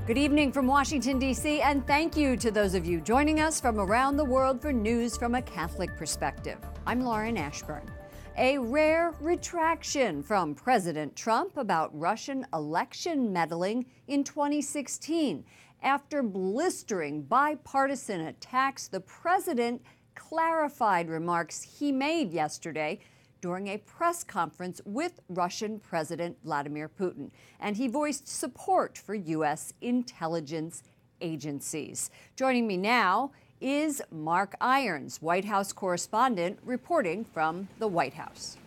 Good evening from Washington, D.C., and thank you to those of you joining us from around the world for news from a Catholic perspective. I'm Lauren Ashburn. A rare retraction from President Trump about Russian election meddling in 2016. After blistering bipartisan attacks, the president clarified remarks he made yesterday during a press conference with Russian President Vladimir Putin, and he voiced support for U.S. intelligence agencies. Joining me now is Mark Irons, White House correspondent, reporting from the White House.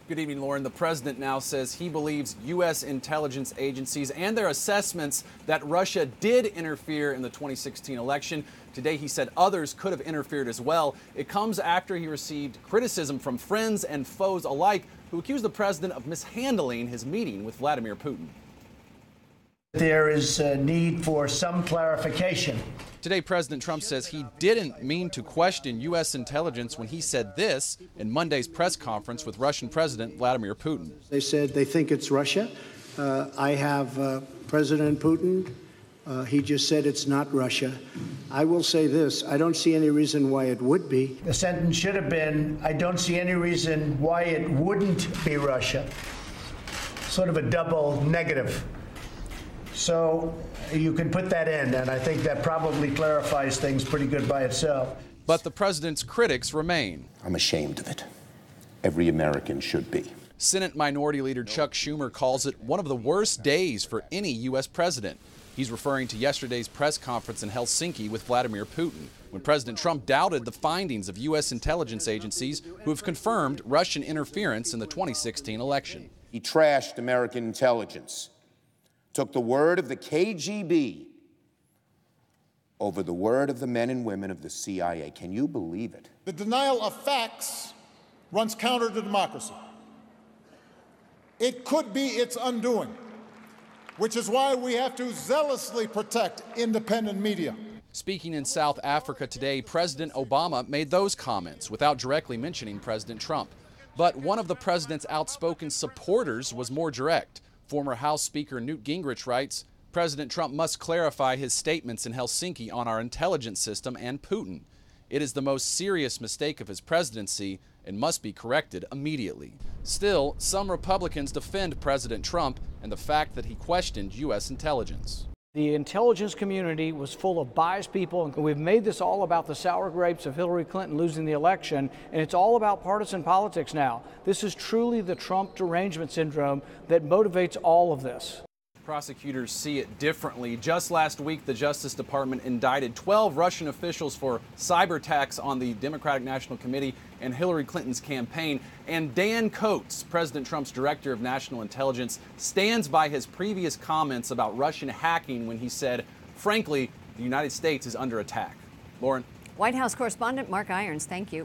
Good evening, Lauren. The president now says he believes U.S. intelligence agencies and their assessments that Russia did interfere in the 2016 election. Today, he said others could have interfered as well. It comes after he received criticism from friends and foes alike who accused the president of mishandling his meeting with Vladimir Putin. There is a need for some clarification. Today, President Trump says he didn't mean to question U.S. intelligence when he said this in Monday's press conference with Russian President Vladimir Putin. They said they think it's Russia. I have President Putin. He just said it's not Russia. I will say this. I don't see any reason why it would be. The sentence should have been, I don't see any reason why it wouldn't be Russia. Sort of a double negative. So you can put that in, and I think that probably clarifies things pretty good by itself. But the president's critics remain. I'm ashamed of it. Every American should be. Senate Minority Leader Chuck Schumer calls it one of the worst days for any U.S. president. He's referring to yesterday's press conference in Helsinki with Vladimir Putin, when President Trump doubted the findings of U.S. intelligence agencies who have confirmed Russian interference in the 2016 election. He trashed American intelligence, took the word of the KGB over the word of the men and women of the CIA. Can you believe it? The denial of facts runs counter to democracy. It could be its undoing, which is why we have to zealously protect independent media. Speaking in South Africa today, President Obama made those comments without directly mentioning President Trump. But one of the president's outspoken supporters was more direct. Former House Speaker Newt Gingrich writes, President Trump must clarify his statements in Helsinki on our intelligence system and Putin. It is the most serious mistake of his presidency and must be corrected immediately. Still, some Republicans defend President Trump and the fact that he questioned U.S. intelligence. The intelligence community was full of biased people, and we've made this all about the sour grapes of Hillary Clinton losing the election, and it's all about partisan politics now. This is truly the Trump derangement syndrome that motivates all of this. Prosecutors see it differently. Just last week, the Justice Department indicted 12 Russian officials for cyber attacks on the Democratic National Committee and Hillary Clinton's campaign. And Dan Coats, President Trump's director of national intelligence, stands by his previous comments about Russian hacking when he said, frankly, the United States is under attack. Lauren. White House correspondent Mark Irons, thank you.